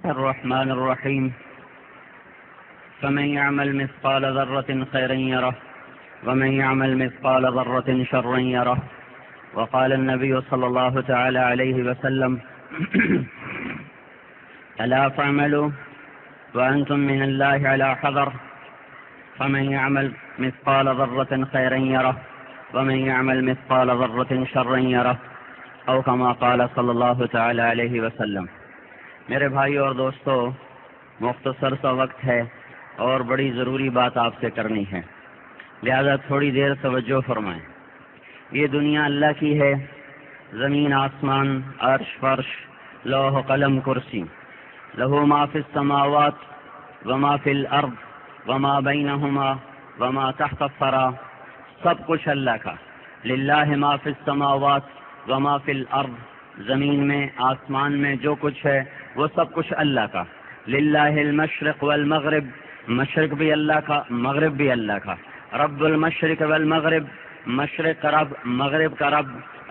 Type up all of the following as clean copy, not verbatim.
الرحمن الرحيم فمن يعمل مثقال ذرة خيرا يره ومن يعمل مثقال ذرة شرا يره. وقال النبي صلى الله تعالى عليه وسلم ألا فاعملوا وأنتم من الله على حذر فمن يعمل مثقال ذرة خيرا يره ومن يعمل مثقال ذرة شرا يره أو كما قال صلی اللہ تعالی علیہ وسلم. میرے بھائیو اور دوستو، مختصر سا وقت ہے اور بڑی ضروری بات آپ سے کرنی ہے، لہذا تھوڑی دیر توجہ فرمائیں. یہ دنیا اللہ کی ہے، زمین آسمان، عرش فرش، لوح قلم کرسی، لہو ما فی السماوات وما فی الارض وما بینہما وما تحت الثری، سب کچھ اللہ کا. للہ ما فی السماوات وما فی الارض، زمین میں آسمان میں جو کچھ ہے وہ سب کچھ اللہ کا. للہ المشرق والمغرب، مشرق بھی اللہ کا، مغرب بھی اللہ کا. رب المشرق والمغرب، مشرق کا رب، مغرب کا رب.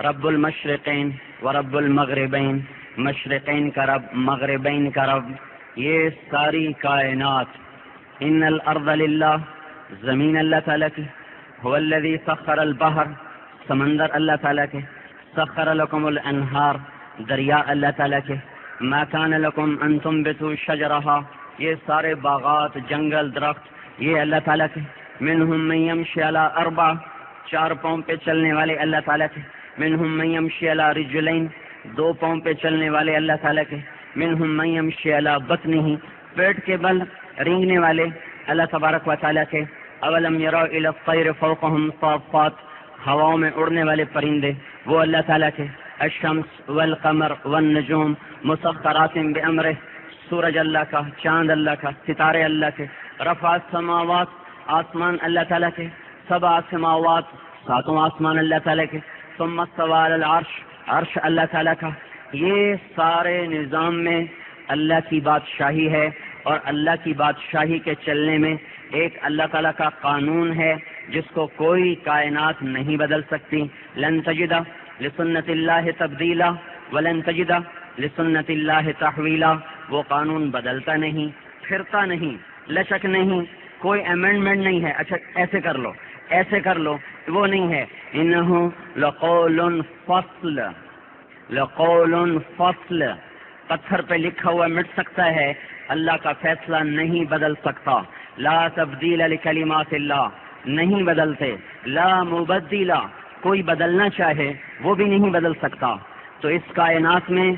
رب المشرقین ورب المغربین، مشرقین کا رب، مغربین کا رب. یہ ساری کائنات. ان الارض للہ، زمین اللہ تعالیٰ کی. هو الذی سخر البحر، سمندر اللہ تعالیٰ کے. سخر لکم الانہار، دریا اللہ تعالیٰ کے. ما کان لکم ان تنبتوا شجرہا، یہ سارے باغات، جنگل، درخت یہ اللہ تعالیٰ کے. منہم من یمشی علی اربع، چار پاؤں پہ چلنے والے اللہ تعالیٰ کے. منہم من یمشی علی رجلین، دو پاؤں پہ چلنے والے اللہ تعالیٰ کے. منہم من یمشی علی بطنہ، پیٹ کے بل رینگنے والے اللہ تبارک و تعالیٰ کے. اولم یروا الی الطیر فوقہم صافات، ہواؤں میں اڑنے والے پرندے وہ اللہ تعالیٰ کے. الشمس والقمر والنجوم مسخرات بامرہ، سورج اللہ کا، چاند اللہ کا، ستارے اللہ کے. رفع السماوات، آسمان اللہ تعالیٰ کے. سبع سماوات، ساتوں آسمان اللہ تعالیٰ کے. ثم استوى علی العرش، عرش اللہ تعالیٰ کا. یہ سارے نظام میں اللہ کی بادشاہی ہے، اور اللہ کی بادشاہی کے چلنے میں ایک اللہ تعالیٰ کا قانون ہے جس کو کوئی کائنات نہیں بدل سکتی. لن تجد لسنت اللہ تبدیلا ولن تجد لسنت اللہ تحویلا. وہ قانون بدلتا نہیں، پھرتا نہیں، لچک نہیں، کوئی امینڈمنٹ نہیں ہے. اچھا ایسے کر لو، ایسے کر لو، وہ نہیں ہے. انہ لقول فصل، لقول فصل. پتھر پہ لکھا ہوا مٹ سکتا ہے، اللہ کا فیصلہ نہیں بدل سکتا. لا تبدیل لکلمات اللہ، نہیں بدلتے. لا مبدل، کوئی بدلنا چاہے وہ بھی نہیں بدل سکتا. تو اس کائنات میں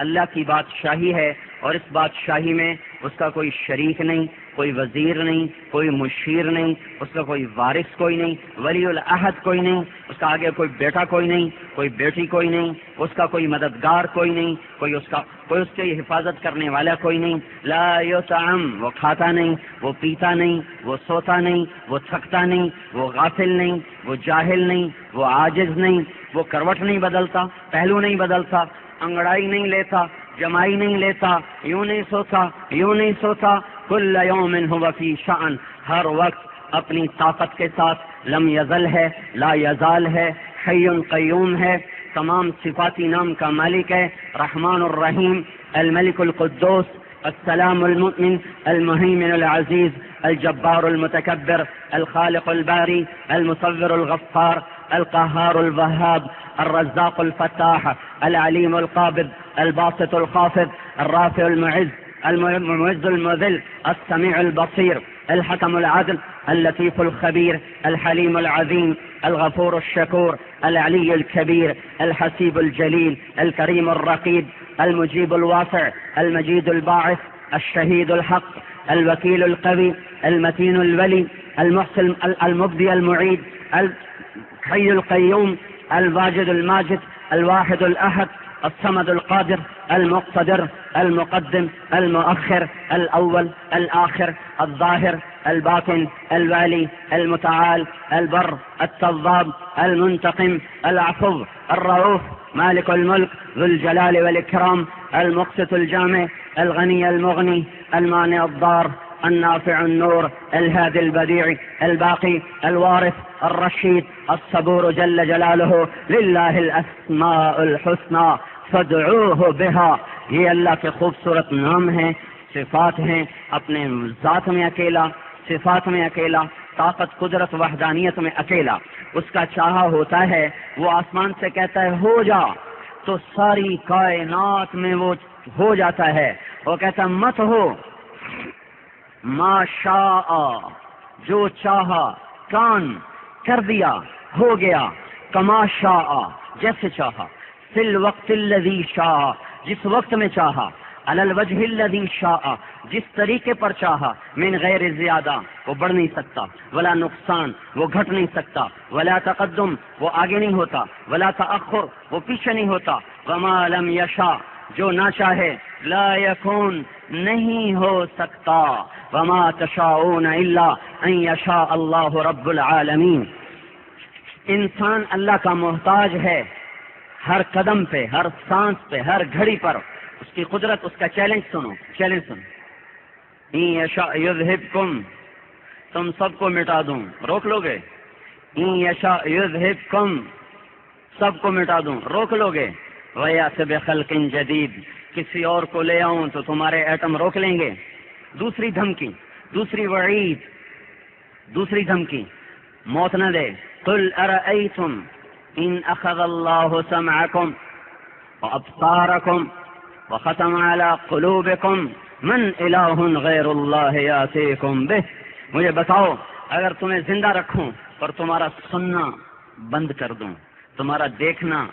اللہ کی بادشاہی ہے، اور اس بادشاہی میں اس کا کوئی شریک نہیں، کوئی وزیر نہیں، کوئی مشیر نہیں، اس کا کوئی وارث کوئی نہیں، ولی العہد کوئی نہیں، اس کا آگے کوئی بیٹا کوئی نہیں، کوئی بیٹی کوئی نہیں، اس کا کوئی مددگار کوئی نہیں، کوئی اس کی حفاظت کرنے والا کوئی نہیں. لا یطعم، وہ کھاتا نہیں، وہ پیتا نہیں، وہ سوتا نہیں، وہ تھکتا نہیں، وہ غافل نہیں، وہ جاہل نہیں، وہ عاجز نہیں، وہ کروٹ نہیں بدلتا، پہلو نہیں بدلتا، انگڑائی نہیں لیتا، جمائی نہیں لیتا، یوں نہیں سوتا، یوں نہیں سوتا. کل یوم هو فی شأن، ہر وقت اپنی طاقت کے ساتھ. لم یزل ہے، لا یزال ہے، حی قیوم ہے، تمام صفاتی نام کا مالک ہے. رحمان الرحیم، الملک القدوس، السلام المؤمن، المہیمن العزیز، الجبار المتکبر، الخالق الباری، المصور الغفار، القہار الوہاب، الرزاق الفتاح، العلیم القابض، الباسط الخافض، الرافع المعز، المعز المذل، السميع البصير، الحكم العدل، اللطيف الخبير، الحليم العظيم، الغفور الشكور، العلي الكبير، الحسيب الجليل، الكريم الرقيب، المجيب الواسع، المجيد الباعث، الشهيد الحق، الوكيل القوي، المتين الولي، المحسن المبدي المعيد، الحي القيوم، الواجد الماجد، الواحد الأحد، الصمد القادر، المقتدر، المقدم، المؤخر، الأول، الآخر، الظاهر، الباطن، الوالي، المتعال، البر، التواب، المنتقم، العفو، الرؤوف، مالك الملك، ذو الجلال والإكرام، المقسط الجامع، الغني المغني، المانع الضار، النافع النور، الهادي البديع، الباقي، الوارث، الرشيد، الصبور جل جلاله. لله الأسماء الحسنى فادعوه بها. یہ اللہ کے خوبصورت نام ہیں، صفات ہیں، اپنے ذات میں اکیلا، صفات میں اکیلا، طاقت قدرت وحدانیت میں اکیلا۔ اس کا چاہا ہوتا ہے، وہ آسمان سے کہتا ہے ہو جا، تو ساری کائنات میں وہ ہو جاتا ہے۔ وہ کہتا مت ہو، ما شاء، جو چاہا، کان کر دیا، ہو گیا، کما شاء، جیسے چاہا، فی الوقت الذی شاء، جس وقت میں چاہا، علی الوجہ الذی شاء، جس طریقے پر چاہا، من غیر زیادہ، وہ بڑھ نہیں سکتا، ولا نقصان، وہ گھٹ نہیں سکتا، ولا تقدم، وہ آگے نہیں ہوتا، ولا تأخر، وہ پیچھے نہیں ہوتا، وما لم یشاء، جو نہ چاہے، لا یکون، نہیں ہو سکتا، وما تشاءون الا ان یشاء اللہ رب العالمین۔ انسان اللہ کا محتاج ہے، ہر قدم پہ، ہر سانس پہ، ہر گھڑی پر۔ اس کی قدرت، اس کا چیلنج سنو، چیلنج سنو، ان یشاء یذہبکم، تم سب کو مٹا دوں، روک لو گے؟ ان یشاء یذہبکم، سب کو مٹا دوں، روک لو گے؟ ویأتی بخلق جدید، کسی اور کو لے آؤں تو تمہارے ایٹم روک لیں گے؟ دوسری دھمکی، دوسری وعید، دوسری دھمکی، موت نہ دے۔ قل ارأیتم ان اخذ اللہ سمعکم وابصارکم وختم علی قلوبکم من الہ غیر اللہ یاتیکم بہ، مجھے بتاؤ، اگر تمہیں زندہ رکھوں اور تمہارا سننا بند کر دوں، تمہارا دیکھنا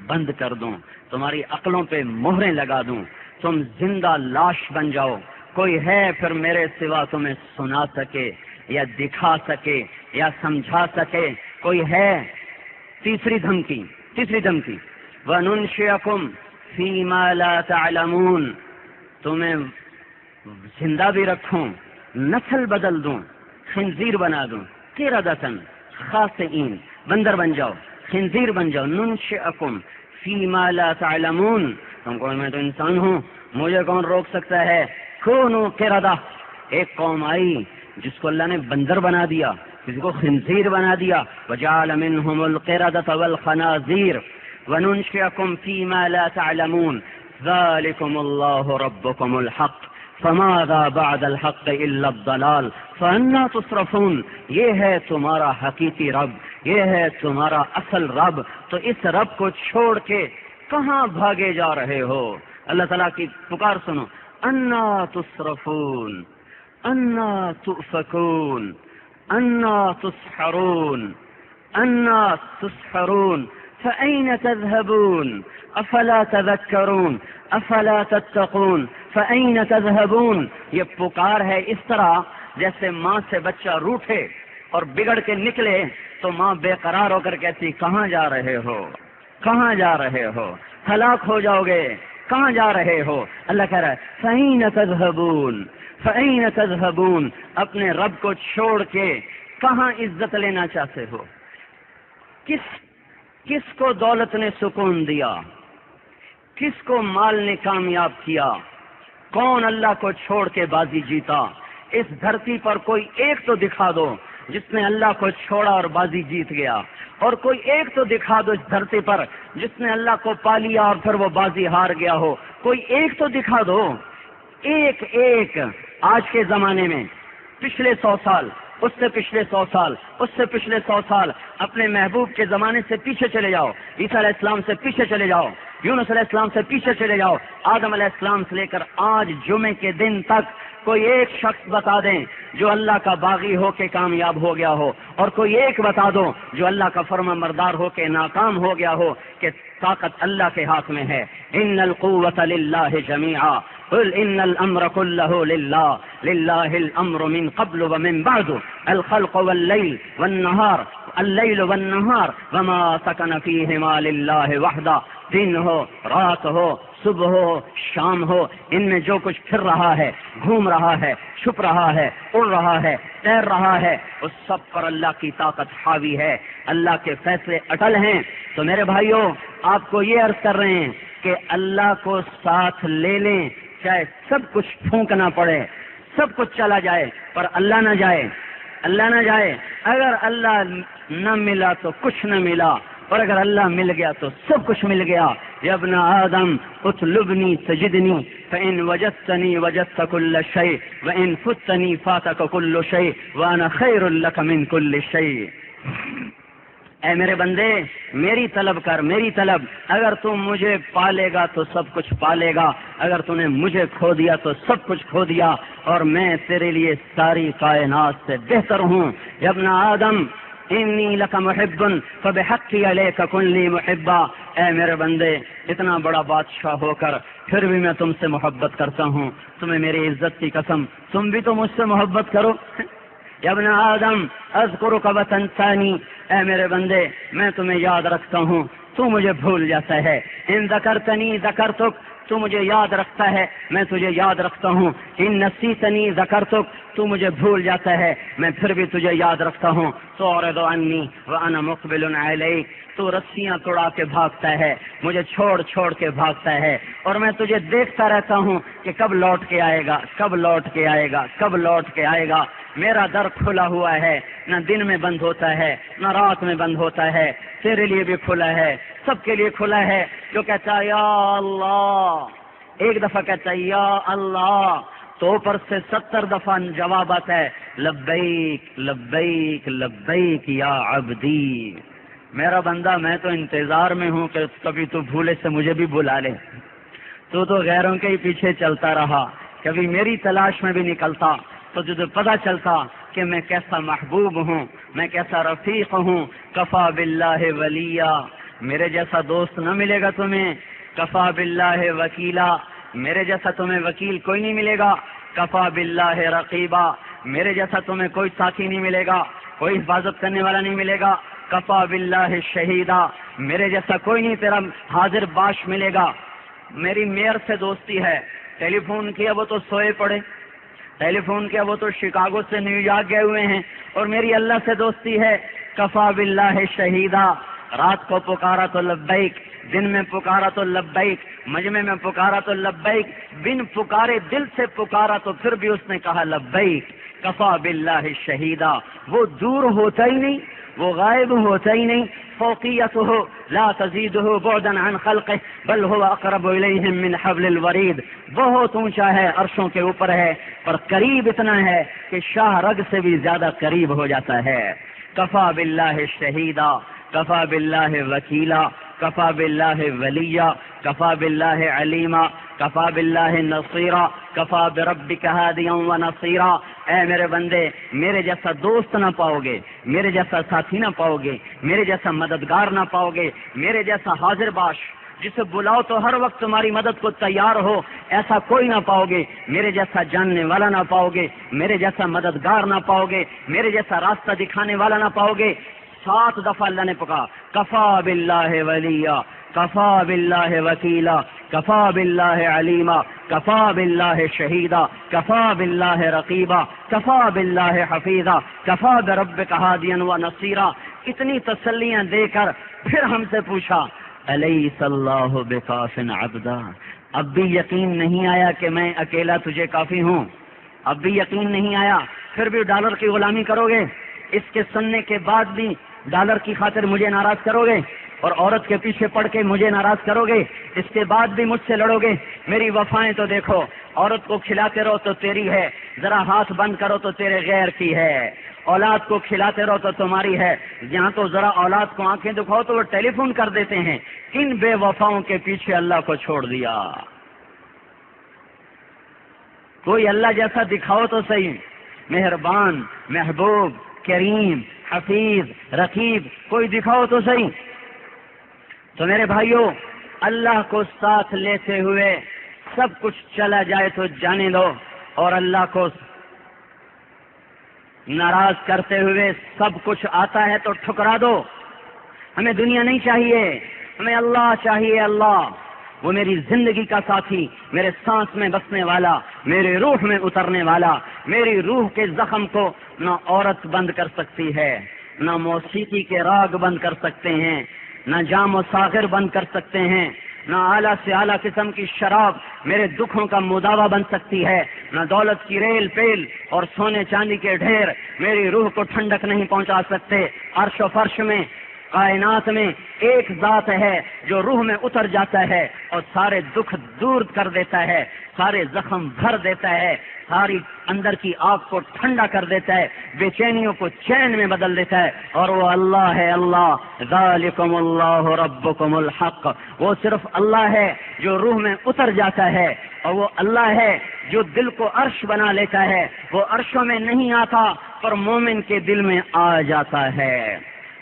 بند کر دوں، تمہاری عقلوں پہ مہریں لگا دوں، تم زندہ لاش بن جاؤ، کوئی ہے پھر میرے سوا تمہیں سنا سکے یا دکھا سکے یا سمجھا سکے؟ کوئی ہے؟ تیسری دھمکی، تیسری دھمکی، وَنُنشِئَكُمْ فِي مَا لَا تَعْلَمُونَ، تمہیں زندہ بھی رکھوں، نسل بدل دوں، خنزیر بنا دوں، قردۃ خاسئین، بندر بن جاؤ، خنزیر بن جاؤ، ننشئکم فی ما لا تعلمون، تم کو میں تو انسان ہوں، مجھے کون روک سکتا ہے؟ کونوا قردہ، ایک قوم آئی جس کو اللہ نے بندر بنا دیا، کسی کو خنزیر بنا دیا، وجعل منہم القردۃ والخنازیر وننشئکم فی ما لا تعلمون ذالکم اللہ ربکم الحق فماذا بعد الحق الا الضلال فانا تصرفون، یہ ہے تمہارا حقیقی رب، یہ ہے تمہارا اصل رب، تو اس رب کو چھوڑ کے کہاں بھاگے جا رہے ہو؟ اللہ تعالیٰ کی پکار سنو، انا تصرفون، انا تؤفکون، انا تسحرون، انا تسحرون، فأين تذهبون افلا تذكرون افلا تتقون فأين تذهبون۔ یہ پکار ہے اس طرح جیسے ماں سے بچہ روٹھے اور بگڑ کے نکلے تو ماں بے قرار ہو کر کہتی کہاں جا رہے ہو، کہاں جا رہے ہو، ہلاک ہو جاؤ گے، کہاں جا رہے ہو؟ اللہ کہہ رہا ہے فأين تذهبون، فأين تذهبون، اپنے رب کو چھوڑ کے کہاں عزت لینا چاہتے ہو؟ کس کو دولت نے سکون دیا؟ کس کو مال نے کامیاب کیا؟ کون اللہ کو چھوڑ کے بازی جیتا؟ اس دھرتی پر کوئی ایک تو دکھا دو جس نے اللہ کو چھوڑا اور بازی جیت گیا، اور کوئی ایک تو دکھا دو اس دھرتی پر جس نے اللہ کو پا لیا اور پھر وہ بازی ہار گیا ہو، کوئی ایک تو دکھا دو۔ ایک ایک آج کے زمانے میں، پچھلے 100 سال، اس سے پچھلے 100 سال، اس سے پچھلے 100 سال، اپنے محبوب کے زمانے سے پیچھے چلے جاؤ، عیسیٰ علیہ السلام سے پیچھے چلے جاؤ، یونس علیہ السلام سے پیچھے چلے جاؤ، آدم علیہ السلام سے لے کر آج جمعے کے دن تک کوئی ایک شخص بتا دیں جو اللہ کا باغی ہو کے کامیاب ہو گیا ہو، اور کوئی ایک بتا دو جو اللہ کا فرما مردار ہو کے ناکام ہو گیا ہو، کہ طاقت اللہ کے ہاتھ میں ہے۔ ان القوۃ للہ جمیعا قل ان الامر كله لله لله الامر من قبل ومن بعد الخلق والليل والنهار الليل والنهار وما سكن فيهما لله وحده، دن ہو، رات ہو، صبح ہو، شام ہو، ان میں جو کچھ پھر رہا ہے، گھوم رہا ہے، چھپ رہا ہے، اڑ رہا ہے، تیر رہا ہے، اس سب پر اللہ کی طاقت حاوی ہے، اللہ کے فیصلے اٹل ہیں۔ تو میرے بھائیوں، آپ کو یہ عرض کر رہے ہیں کہ اللہ کو ساتھ لے لیں، چاہے سب کچھ پھونکنا پڑے، سب کچھ چلا جائے، پر اللہ نہ جائے، اللہ نہ جائے۔ اگر اللہ نہ ملا تو کچھ نہ ملا، اور اگر اللہ مل گیا تو سب کچھ مل گیا. یا ابن آدم اطلبنی سجدنی فإن وجدتنی وجدت كل شيء وإن فتنی فاتك كل شيء وأنا خير لك من كل شيء. اے میرے بندے میری طلب کر، میری طلب. اگر تم مجھے پالے گا تو سب کچھ پالے گا، اگر تم نے مجھے کھو دیا تو سب کچھ کھو دیا، اور میں تیرے لیے ساری کائنات سے بہتر ہوں. یا ابن آدم انی لک محب فبحقی علیک کن لی محبا. اے میرے بندے اتنا بڑا بادشاہ ہو کر پھر بھی میں تم سے محبت کرتا ہوں، تمہیں میری عزت کی قسم تم بھی تو مجھ سے محبت کرو. یا ابن آدم اذکرک وتنسانی. اے میرے بندے میں تمہیں یاد رکھتا ہوں، تو مجھے بھول جاتا ہے. ان ذکرتنی ذکرتک. تو مجھے یاد رکھتا ہے میں تجھے یاد رکھتا ہوں. ان نسیتنی ذکرتک. تو مجھے بھول جاتا ہے میں پھر بھی تجھے یاد رکھتا ہوں. تعرض عنی وانا مقبل علیک. تو رسیاں توڑا کے بھاگتا ہے، مجھے چھوڑ چھوڑ کے بھاگتا ہے، اور میں تجھے دیکھتا رہتا ہوں کہ کب لوٹ کے آئے گا، کب لوٹ کے آئے گا، کب لوٹ کے آئے گا. میرا در کھلا ہوا ہے، نہ دن میں بند ہوتا ہے نہ رات میں بند ہوتا ہے. تیرے لیے بھی کھلا ہے، سب کے لیے کھلا ہے. جو کہتا ہے یا اللہ، ایک دفعہ کہتا ہے یا اللہ تو اوپر سے 70 دفعہ جواب آتا ہے لبیک لبیک لبیک یا عبدی. میرا بندہ میں تو انتظار میں ہوں کہ کبھی تو بھولے سے مجھے بھی بلا لے. تو غیروں کے ہی پیچھے چلتا رہا، کبھی میری تلاش میں بھی نکلتا تو تجھے پتہ چلتا کہ میں کیسا محبوب ہوں، میں کیسا رفیق ہوں. کفا باللہ ولیہ. میرے جیسا دوست نہ ملے گا تمہیں. کفا باللہ وکیلا. میرے جیسا تمہیں وکیل کوئی نہیں ملے گا. کفا باللہ رقیبا. میرے جیسا تمہیں کوئی ساتھی نہیں ملے گا، کوئی حفاظت کرنے والا نہیں ملے گا. کفا باللہ شہیدا. میرے جیسا کوئی نہیں تیرا حاضر باش ملے گا. میری میئر سے دوستی ہے، ٹیلی فون کیا وہ تو سوئے پڑے، ٹیلی فون کیا وہ تو شکاگو سے نیو یارک گئے ہوئے ہیں. اور میری اللہ سے دوستی ہے. کفا باللہ شہیدا. رات کو پکارا تو لبیک، دن میں پکارا تو لبیک، مجمع میں پکارا تو لبیک، بن پکارے دل سے پکارا تو پھر بھی اس نے کہا لبیک. کفا باللہ شہیدا. وہ دور ہوتا ہی نہیں، وہ غائب ہوتا ہی نہیں. فوقیتہ لا تزیدہ بعدا عن خلقہ بل هو اقرب الیہم من حبل الورید. بہت اونچا ہے، عرشوں کے اوپر ہے، پر قریب اتنا ہے کہ شاہ رگ سے بھی زیادہ قریب ہو جاتا ہے. کفا باللہ شہیدا. کفا باللہ وکیلا. کفا باللہ ولیہ. کفا باللہ علیما. کفا باللہ نصیرا. کفا بربک ہادیا ونصیرا. اے میرے بندے میرے جیسا دوست نہ پاؤ گے، میرے جیسا ساتھی نہ پاؤ گے، میرے جیسا مددگار نہ پاؤ گے، میرے جیسا حاضر باش جسے بلاؤ تو ہر وقت تمہاری مدد کو تیار ہو، ایسا کوئی نہ پاؤ گے. میرے جیسا جاننے والا نہ پاؤ گے، میرے جیسا مددگار نہ پاؤ گے، میرے جیسا راستہ دکھانے والا نہ پاؤ گے. 7 دفعہ اللہ نے پکا. کفا باللہ ولیہ. کفا باللہ وکیلا. کفا باللہ علیما. کفا باللہ شہیدا. کفا باللہ رقیبا. کفا باللہ حفیظا. کفا بربک ہادیا ونصیرا. اتنی تسلیاں دے کر پھر ہم سے پوچھا الیس اللہ بکاف عبدا. اب بھی یقین نہیں آیا کہ میں اکیلا تجھے کافی ہوں؟ اب بھی یقین نہیں آیا؟ پھر بھی ڈالر کی غلامی کرو گے؟ اس کے سننے کے بعد بھی ڈالر کی خاطر مجھے ناراض کرو گے اور عورت کے پیچھے پڑ کے مجھے ناراض کرو گے؟ اس کے بعد بھی مجھ سے لڑو گے؟ میری وفائیں تو دیکھو. عورت کو کھلاتے رہو تو تیری ہے، ذرا ہاتھ بند کرو تو تیرے غیر کی ہے. اولاد کو کھلاتے رہو تو تمہاری ہے، یہاں تو ذرا اولاد کو آنکھیں دکھاؤ تو وہ ٹیلی فون کر دیتے ہیں. کن بے وفاؤں کے پیچھے اللہ کو چھوڑ دیا؟ کوئی اللہ جیسا دکھاؤ تو صحیح، مہربان، محبوب، کریم، حفیظ، رقیب کوئی دکھاؤ تو صحیح. تو میرے بھائیوں اللہ کو ساتھ لیتے ہوئے سب کچھ چلا جائے تو جانے دو، اور اللہ کو ناراض کرتے ہوئے سب کچھ آتا ہے تو ٹھکرا دو. ہمیں دنیا نہیں چاہیے، ہمیں اللہ چاہیے. اللہ وہ میری زندگی کا ساتھی، میرے سانس میں بسنے والا، میرے روح میں اترنے والا. میری روح کے زخم کو نہ عورت بند کر سکتی ہے، نہ موسیقی کے راگ بند کر سکتے ہیں، نہ جام و ساغر بند کر سکتے ہیں، نہ اعلیٰ سے اعلیٰ قسم کی شراب میرے دکھوں کا مداوا بن سکتی ہے، نہ دولت کی ریل پیل اور سونے چاندی کے ڈھیر میری روح کو ٹھنڈک نہیں پہنچا سکتے. عرش و فرش میں کائنات میں ایک ذات ہے جو روح میں اتر جاتا ہے اور سارے دکھ دور کر دیتا ہے، سارے زخم بھر دیتا ہے، ساری اندر کی آگ کو ٹھنڈا کر دیتا ہے، بے چینیوں کو چین میں بدل دیتا ہے، اور وہ اللہ ہے۔ اللہ ذالکم اللہ ربکم الحق، وہ صرف اللہ ہے جو روح میں اتر جاتا ہے، اور وہ اللہ ہے جو دل کو عرش بنا لیتا ہے۔ وہ عرشوں میں نہیں آتا پر مومن کے دل میں آ جاتا ہے۔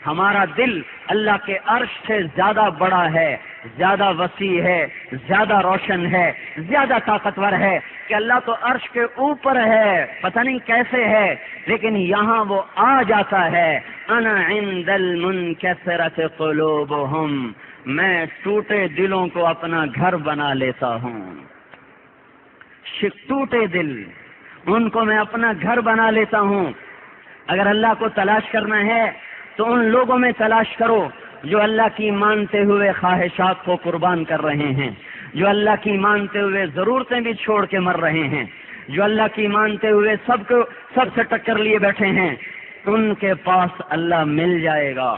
ہمارا دل اللہ کے عرش سے زیادہ بڑا ہے، زیادہ وسیع ہے، زیادہ روشن ہے، زیادہ طاقتور ہے کہ اللہ تو عرش کے اوپر ہے، پتہ نہیں کیسے ہے، لیکن یہاں وہ آ جاتا ہے۔ انا عند المنکسرۃ قلوبہم، میں ٹوٹے دلوں کو اپنا گھر بنا لیتا ہوں۔ ٹوٹے دل، ان کو میں اپنا گھر بنا لیتا ہوں۔ اگر اللہ کو تلاش کرنا ہے تو ان لوگوں میں تلاش کرو جو اللہ کی مانتے ہوئے خواہشات کو قربان کر رہے ہیں، جو اللہ کی مانتے ہوئے ضرورتیں بھی چھوڑ کے مر رہے ہیں، جو اللہ کی مانتے ہوئے سب سے ٹکر لیے بیٹھے ہیں، ان کے پاس اللہ مل جائے گا۔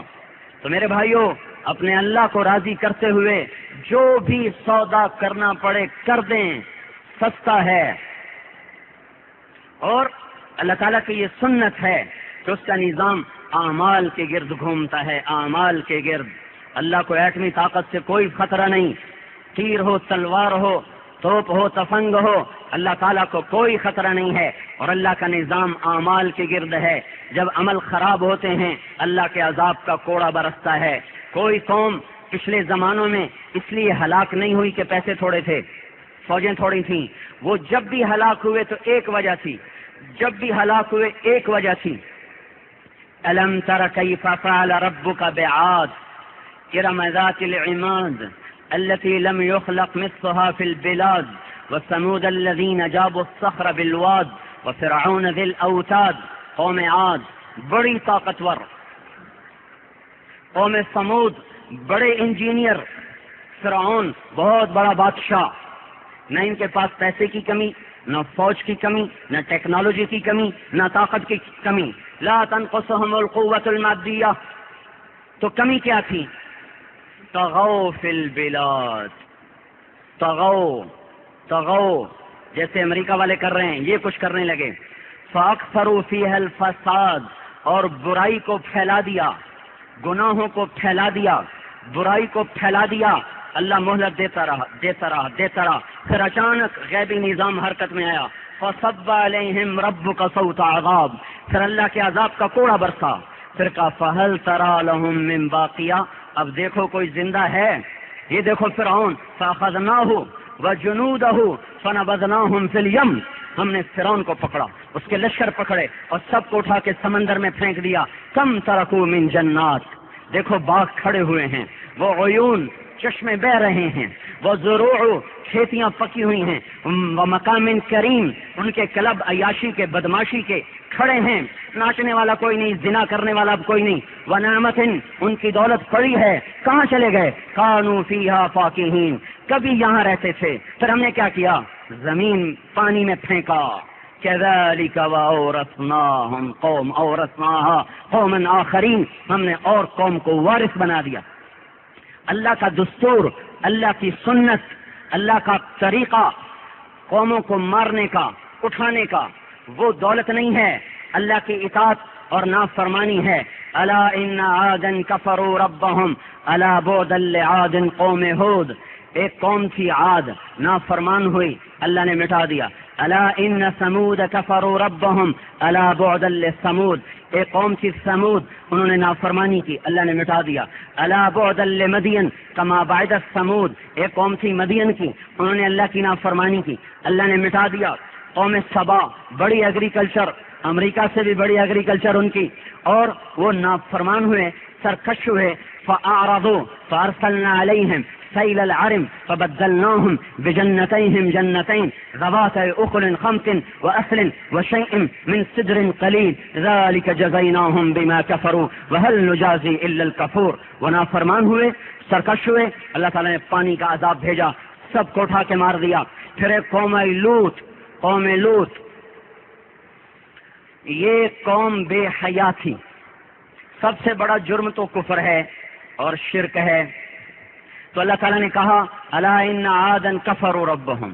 تو میرے بھائیوں، اپنے اللہ کو راضی کرتے ہوئے جو بھی سودا کرنا پڑے کر دیں، سستا ہے۔ اور اللہ تعالیٰ کی یہ سنت ہے کہ اس کا نظام اعمال کے گرد گھومتا ہے، اعمال کے گرد۔ اللہ کو ایٹمی طاقت سے کوئی خطرہ نہیں، تیر ہو، تلوار ہو، توپ ہو، تفنگ ہو، اللہ تعالیٰ کو کوئی خطرہ نہیں ہے، اور اللہ کا نظام اعمال کے گرد ہے۔ جب عمل خراب ہوتے ہیں اللہ کے عذاب کا کوڑا برستا ہے۔ کوئی قوم پچھلے زمانوں میں اس لیے ہلاک نہیں ہوئی کہ پیسے تھوڑے تھے، فوجیں تھوڑی تھیں، وہ جب بھی ہلاک ہوئے تو ایک وجہ تھی، جب بھی ہلاک ہوئے ایک وجہ تھی۔ ألم تر كيف فعل ربك بعاد إرم ذات العماد التي لم يخلق مثلها في البلاد وثمود الذين جابوا الصخر بالواد وفرعون ذي الأوتاد۔ قوم عاد بڑی طاقتور، قوم ثمود بڑے انجینئر، فرعون بہت بڑا بادشاہ۔ نہ ان کے پاس پیسے کی کمی، نہ فوج کی کمی، نہ ٹیکنالوجی کی کمی، نہ طاقت کی کمی۔ لا تنقصهم القوة المادية، تو کمی کیا تھی؟ طغوا فی البلاد، طغوا جیسے امریکہ والے کر رہے ہیں، یہ کچھ کرنے لگے۔ فاکثروا فیہا الفساد، اور برائی کو پھیلا دیا، گناہوں کو پھیلا دیا، برائی کو پھیلا دیا۔ اللہ مہلت دیتا رہا، پھر اچانک غیبی نظام حرکت میں آیا۔ فصب علیہم ربک صوت عذاب، پھر اللہ کے عذاب کا کوڑا برسا۔ پھر کہا فہل تری لہم من باقیہ، اب دیکھو کوئی زندہ ہے؟ یہ دیکھو فرعون، فاخذناہ وجنودہ فنبذناہم فی الیم، ہم نے فرعون کو پکڑا، اس کے لشکر پکڑے اور سب کو اٹھا کے سمندر میں پھینک دیا۔ کم ترکوا من جنات، دیکھو باغ کھڑے ہوئے ہیں، وہ عیون چشمے بہ رہے ہیں، وہ زروع کھیتیاں پکی ہوئی ہیں، وہ مقام کریم، ان کے کلب عیاشی کے، بدماشی کے کھڑے ہیں، ناچنے والا کوئی نہیں، زنا کرنے والا اب کوئی نہیں۔ ونعمت، ان کی دولت پڑی ہے، کہاں چلے گئے؟ کانوا فیہا فاکہین، کبھی یہاں رہتے تھے، پھر ہم نے کیا کیا؟ زمین پانی میں پھینکا۔ كذلك وأورثناهم قوما آخرین، ہم نے اور قوم کو وارث بنا دیا۔ اللہ کا دستور، اللہ کی سنت، اللہ کا طریقہ قوموں کو مارنے کا، اٹھانے کا، وہ دولت نہیں ہے، اللہ کی اطاعت اور نافرمانی ہے۔ الا ان عادا كفروا ربهم الا بعدا لعاد قوم ہود، ایک قوم تھی عاد، نافرمان ہوئی، اللہ نے مٹا دیا۔ الا ان ثمود كفروا ربهم الا بعدا لثمود، ایک قوم تھی ثمود، انہوں نے نافرمانی کی، اللہ نے مٹا دیا۔ الا بعدا لمدین كما بعد ثمود، ایک قوم تھی مدین کی، انہوں نے اللہ کی نافرمانی کی، اللہ نے مٹا دیا۔ قوم سبا، بڑی ایگریکلچر، امریکہ سے بھی بڑی ایگریکلچر ان کی، اور وہ نافرمان ہوئے، سرکش ہوئے۔ فأعرضوا فأرسلنا عليهم سيل العرم فبدلناهم بجنتيهم جنتين ذوات أكل خمط وأثل وشيء من سدر قليل ذلك جزيناهم بما كفروا وهل نجازي إلا الكفور۔ وہ نافرمان ہوئے، سرکش ہوئے، اللہ تعالیٰ نے پانی کا عذاب بھیجا، سب کو اٹھا کے مار دیا۔ پھر ایک قوم لوط، یہ قوم بے حیا تھی، سب سے بڑا جرم تو کفر ہے اور شرک ہے. تو اللہ تعالیٰ نے کہا الا ان عادا کفروا ربهم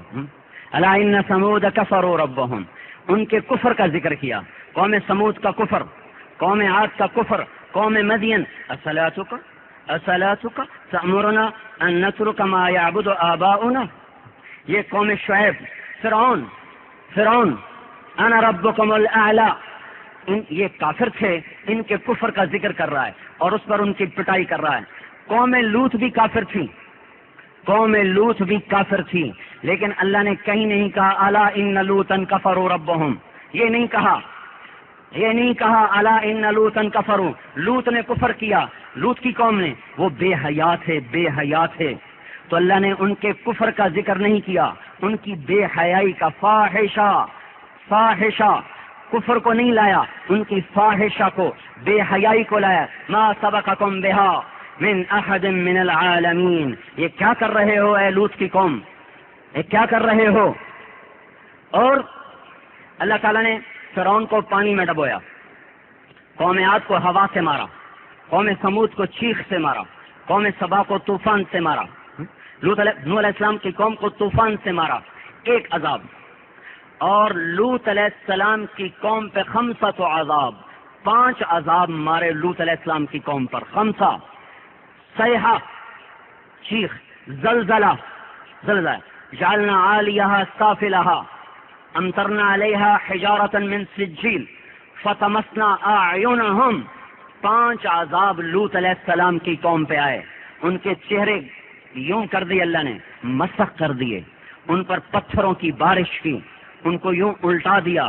الا ان ثمود کفروا ربهم. ان کے کفر کا ذکر کیا. قوم سمود کا کفر، قوم عاد کا کفر، قوم مدین. اصلاتک تأمرنا ان نترک ما یعبد آباؤنا. یہ قوم شعیب، فرعون انا ربکم الاعلی، یہ کافر تھے. ان کے کفر کا ذکر کر رہا ہے اور اس پر ان کی پٹائی کر رہا ہے. قوم لوط بھی کافر تھی، لیکن اللہ نے کہیں نہیں کہا الا ان لوطا کفروا ربهم. یہ نہیں کہا الا ان لوطا کفروا. لوط نے کفر کیا، لوط کی قوم نے، وہ بے حیا تھے. تو اللہ نے ان کے کفر کا ذکر نہیں کیا، ان کی بے حیائی کا، فاحشہ کفر کو نہیں لایا، ان کی فاحشہ کو، بے حیائی کو لایا. ما سبقکم بها من احد من العالمین. یہ کیا کر رہے ہو اے لوط کی قوم، یہ کیا کر رہے ہو؟ اور اللہ تعالیٰ نے فرعون کو پانی میں ڈبویا، قوم عاد کو ہوا سے مارا، قوم سمود کو چیخ سے مارا، قوم سبا کو طوفان سے مارا، نوح علیہ السلام کی قوم کو طوفان سے مارا. ایک عذاب. اور لوط علیہ السلام کی قوم پہ 5 عذاب، 5 عذاب مارے لوط علیہ السلام کی قوم پر. 5 صیحہ، چیخ، زلزلہ، جعلنا عالیہا سافلہا امطرنا علیہا حجارۃ من سجیل فتمسنا اعینہم. 5 عذاب لوط علیہ السلام کی قوم پہ آئے. ان کے چہرے یوں کر دیے اللہ نے، مسخ کر دیے. ان پر پتھروں کی بارش کی، ان کو یوں الٹا دیا،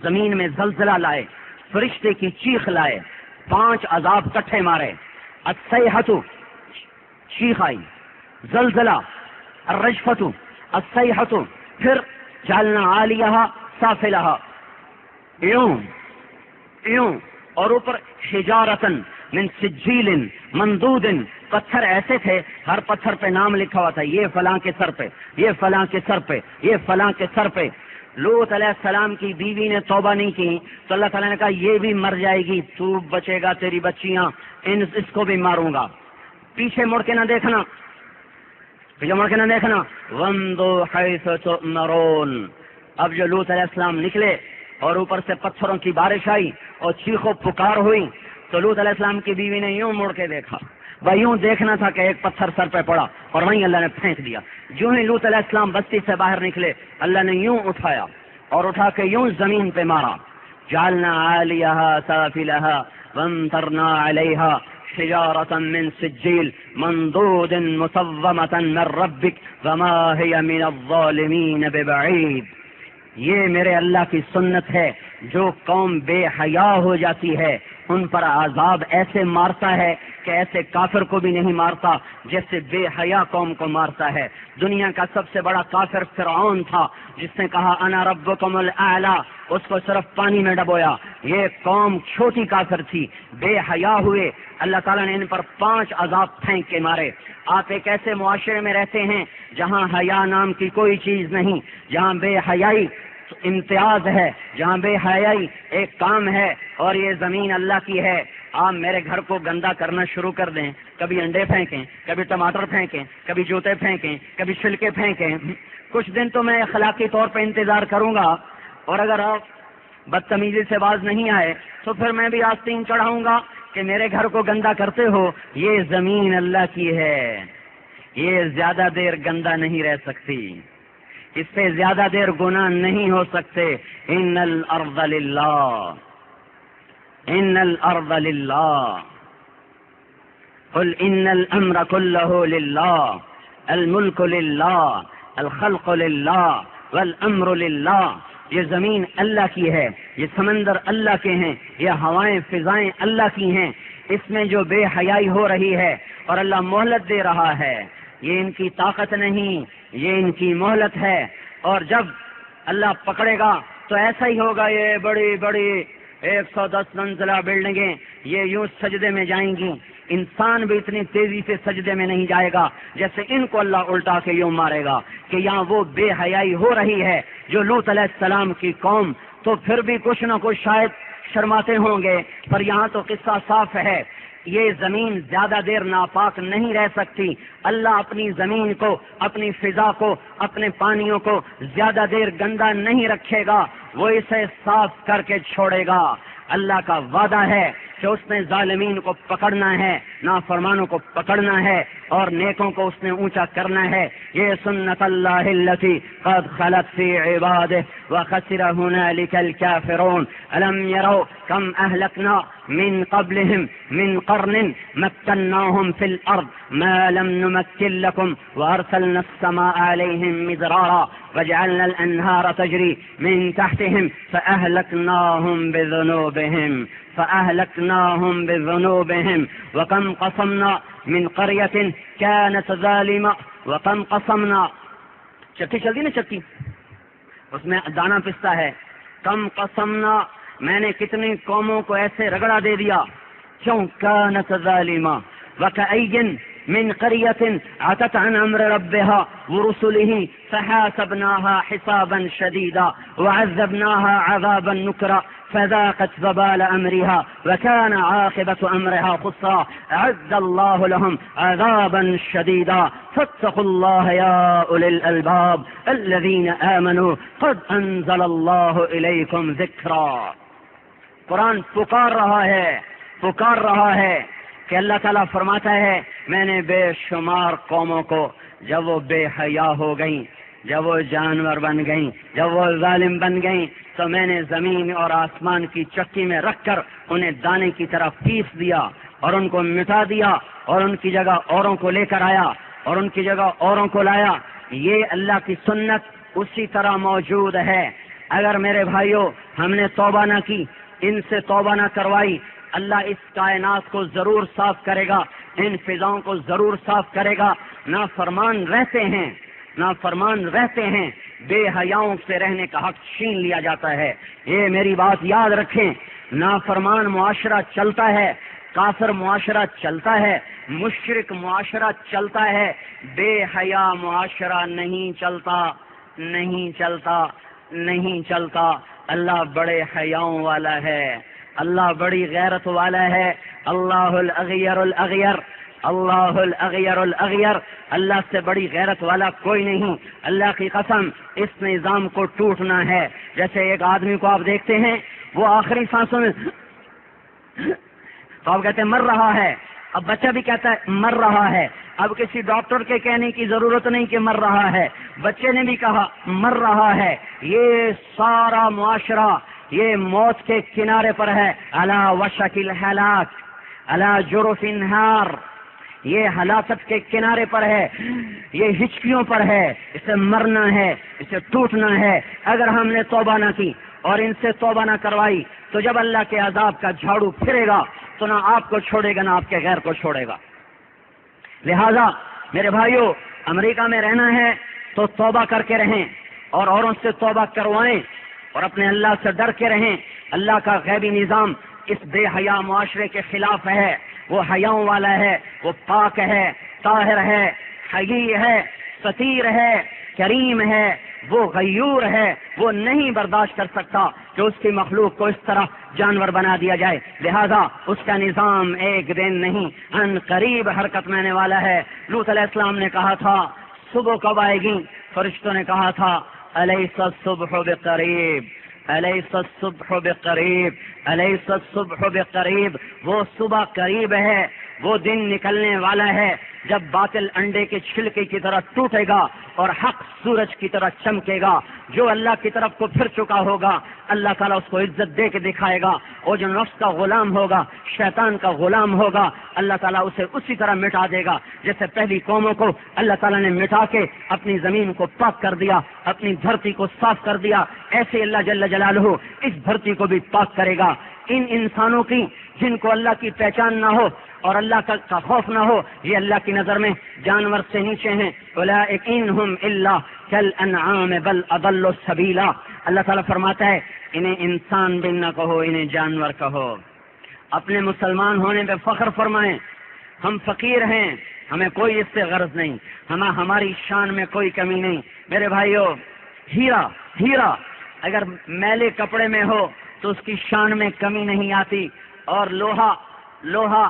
زمین میں زلزلہ لائے، فرشتے کی چیخ لائے. 5 عذاب کٹھے مارے. الصیحۃ، چیخ آئی، زلزلہ، الرجفۃ، الصیحۃ، پھر جعلنا عالیہا سافلہا، یوں اور اوپر حجارۃ من سجیل مندود. پتھر ایسے تھے، ہر پتھر پہ نام لکھا ہوا تھا، یہ فلاں کے سر پہ، یہ فلاں کے سر پہ، یہ فلاں کے سر پہ. لوط علیہ السلام کی بیوی نے توبہ نہیں کی تو اللہ تعالیٰ نے کہا یہ بھی مر جائے گی، تو بچے گا، تیری بچیاں، اس کو بھی ماروں گا. پیچھے مڑ کے نہ دیکھنا، وَامْضُوا حَيْثُ تُؤْمَرُونَ. اب جو لوط علیہ السلام نکلے اور اوپر سے پتھروں کی بارش آئی اور چیخ و پکار ہوئی تو لوط علیہ السلام کی بیوی نے یوں مڑ کے دیکھا. وہ یوں دیکھنا تھا کہ ایک پتھر سر پہ پڑا اور وہیں اللہ نے پھینک دیا. جو ہی لوط علیہ السلام بستی سے باہر نکلے اللہ نے یوں اٹھایا اور اٹھا کے یوں زمین پہ مارا. جعلنا عالیہا سافلہا وامطرنا علیہا حجارة من سجیل منضود مسومة من ربک وما هي من الظالمین ببعید. یہ میرے اللہ کی سنت ہے، جو قوم بے حیا ہو جاتی ہے ان پر عذاب ایسے مارتا ہے کہ ایسے کافر کو بھی نہیں مارتا جیسے بے حیا قوم کو مارتا ہے. دنیا کا سب سے بڑا کافر فرعون تھا جس نے کہا انا ربکم الاعلی، اس کو صرف پانی میں ڈبویا. یہ قوم چھوٹی کافر تھی، بے حیا ہوئے، اللہ تعالیٰ نے ان پر 5 عذاب پھینک کے مارے. آپ ایک ایسے معاشرے میں رہتے ہیں جہاں حیا نام کی کوئی چیز نہیں، جہاں بے حیائی امتیاز ہے، جہاں بے حیائی ایک کام ہے اور یہ زمین اللہ کی ہے. آپ میرے گھر کو گندا کرنا شروع کر دیں، کبھی انڈے پھینکیں، کبھی ٹماٹر پھینکیں، کبھی جوتے پھینکیں، کبھی چھلکے پھینکیں. کچھ دن تو میں اخلاقی طور پہ انتظار کروں گا، اور اگر آپ بدتمیزی سے باز نہیں آئے تو پھر میں بھی آستین چڑھاؤں گا کہ میرے گھر کو گندا کرتے ہو. یہ زمین اللہ کی ہے، یہ زیادہ دیر گندا نہیں رہ سکتی، اس پہ زیادہ دیر گناہ نہیں ہو سکتے. ان الارض للہ، ان الارض للہ، قل ان الامر كله للہ، الملک للہ، الخلق للہ، والامر للہ. یہ زمین اللہ کی ہے، یہ سمندر اللہ کے ہیں، یہ ہوائیں فضائیں اللہ کی ہیں. اس میں جو بے حیائی ہو رہی ہے اور اللہ مہلت دے رہا ہے، یہ ان کی طاقت نہیں، یہ ان کی مہلت ہے. اور جب اللہ پکڑے گا تو ایسا ہی ہوگا. یہ بڑی بڑی 110 منزلہ بلڈنگیں یہ یوں سجدے میں جائیں گی. انسان بھی اتنی تیزی سے سجدے میں نہیں جائے گا جیسے ان کو اللہ الٹا کے یوں مارے گا کہ یہاں وہ بے حیائی ہو رہی ہے جو لوط علیہ السلام کی قوم. تو پھر بھی کچھ نہ کچھ شاید شرماتے ہوں گے، پر یہاں تو قصہ صاف ہے، یہ زمین زیادہ دیر ناپاک نہیں رہ سکتی۔ اللہ اپنی زمین کو، اپنی فضا کو، اپنے پانیوں کو زیادہ دیر گندا نہیں رکھے گا، وہ اسے صاف کر کے چھوڑے گا۔ اللہ کا وعدہ ہے کہ اس نے ظالمین کو پکڑنا ہے، نافرمانوں کو پکڑنا ہے، اور نیکوں کو اس نے اونچا کرنا ہے۔ یہ سنت اللہ التی قد خلت فی عبادہ وخسر ہنالک الکافرون الم یروا کم اہلکنا من قبلهم من قرن مکناهم في الارض ما لم نمکن لكم وارسلنا السماء عليهم مدرارا وجعلنا الانهار تجري من تحتهم فأهلكناهم بذنوبهم وكم قصمنا من قرية كانت ظالمة وكم قصمنا، چکی چلتی نا چکی، اس میں دانا پستا ہے، کم قصمنا، میں نے کتنی قوموں کو ایسے رگڑا دے دیا، کیوں؟ كانت ظالمة وكأي من قرية عتت عن أمر ربها ورسله فحاسبناها حسابا شديدا وعذبناها عذابا نكرا فذاقت وبال أمرها وكان عاقبة أمرها خسرا أعد الله لهم عذابا شديدا فاتقوا الله يا أولي الألباب الذين آمنوا قد أنزل الله إليكم ذكرا۔ قرآن پکار رہا ہے کہ اللہ تعالیٰ فرماتا ہے میں نے بے شمار قوموں کو، جب وہ بے حیا ہو گئیں، جب وہ جانور بن گئیں، جب وہ ظالم بن گئیں، تو میں نے زمین اور آسمان کی چکی میں رکھ کر انہیں دانے کی طرح پیس دیا اور ان کو مٹا دیا، اور ان کی جگہ اوروں کو لے کر آیا، اور ان کی جگہ اوروں کو لایا۔ یہ اللہ کی سنت اسی طرح موجود ہے۔ اگر میرے بھائیوں ہم نے توبہ نہ کی، ان سے توبہ نہ کروائی، اللہ اس کائنات کو ضرور صاف کرے گا، ان فضاؤں کو ضرور صاف کرے گا۔ نافرمان رہتے ہیں، بے حیاؤں سے رہنے کا حق چھین لیا جاتا ہے۔ یہ میری بات یاد رکھیں، نافرمان معاشرہ چلتا ہے، کافر معاشرہ چلتا ہے، مشرک معاشرہ چلتا ہے، بے حیا معاشرہ نہیں چلتا۔ اللہ بڑے حیاؤں والا ہے، اللہ بڑی غیرت والا ہے۔ اللہ الاغیر، اللہ سے بڑی غیرت والا کوئی نہیں۔ اللہ کی قسم، اس نظام کو ٹوٹنا ہے۔ جیسے ایک آدمی کو آپ دیکھتے ہیں، وہ آخری سانسوں میں تو آپ کہتے ہیں مر رہا ہے، اب بچہ بھی کہتا ہے مر رہا ہے، اب کسی ڈاکٹر کے کہنے کی ضرورت نہیں کہ مر رہا ہے، بچے نے بھی کہا مر رہا ہے۔ یہ سارا معاشرہ یہ موت کے کنارے پر ہے، علی وشک الہلاک، علی جرف انہار، یہ ہلاکت کے کنارے پر ہے، یہ ہچکیوں پر ہے، اسے مرنا ہے، اسے ٹوٹنا ہے۔ اگر ہم نے توبہ نہ کی اور ان سے توبہ نہ کروائی تو جب اللہ کے عذاب کا جھاڑو پھرے گا تو نہ آپ کو چھوڑے گا نہ آپ کے غیر کو چھوڑے گا۔ لہذا میرے بھائیوں، امریکہ میں رہنا ہے تو توبہ کر کے رہیں اور اوروں سے توبہ کروائیں اور اپنے اللہ سے ڈر کے رہیں۔ اللہ کا غیبی نظام اس بے حیا معاشرے کے خلاف ہے، وہ حیاؤں والا ہے، وہ پاک ہے، طاہر ہے، حی ہے، ستیر ہے، کریم ہے، وہ غیور ہے، وہ نہیں برداشت کر سکتا کہ اس کی مخلوق کو اس طرح جانور بنا دیا جائے۔ لہذا اس کا نظام ایک دن نہیں، ان قریب حرکت میں آنے والا ہے۔ لوط علیہ السلام نے کہا تھا صبح کب آئے گی؟ فرشتوں نے کہا تھا الیس الصبح بقریب، الیس الصبح بقریب، الیس الصبح بقریب، وہ صبح قریب ہے، وہ دن نکلنے والا ہے جب باطل انڈے کے چھلکے کی طرح ٹوٹے گا اور حق سورج کی طرح چمکے گا۔ جو اللہ کی طرف کو پھر چکا ہوگا اللہ تعالیٰ اس کو عزت دے کے دکھائے گا، اور جو نفس کا غلام ہوگا، شیطان کا غلام ہوگا، اللہ تعالیٰ اسے اسی طرح مٹا دے گا جیسے پہلی قوموں کو اللہ تعالیٰ نے مٹا کے اپنی زمین کو پاک کر دیا، اپنی دھرتی کو صاف کر دیا، ایسے اللہ جل جلالہ اس دھرتی کو بھی پاک کرے گا۔ ان انسانوں کی جن کو اللہ کی پہچان نہ ہو اور اللہ کا خوف نہ ہو، یہ اللہ کی نظر میں جانور سے نیچے ہیں۔ اولئک انہم الا کالانعام بل اضل سبیلا، اللہ تعالیٰ فرماتا ہے انہیں انسان بھی نہ کہو، انہیں جانور کہو۔ اپنے مسلمان ہونے پہ فخر فرمائیں، ہم فقیر ہیں، ہمیں کوئی اس سے غرض نہیں، ہماری شان میں کوئی کمی نہیں۔ میرے بھائیو، ہیرا اگر میلے کپڑے میں ہو تو اس کی شان میں کمی نہیں آتی، اور لوہا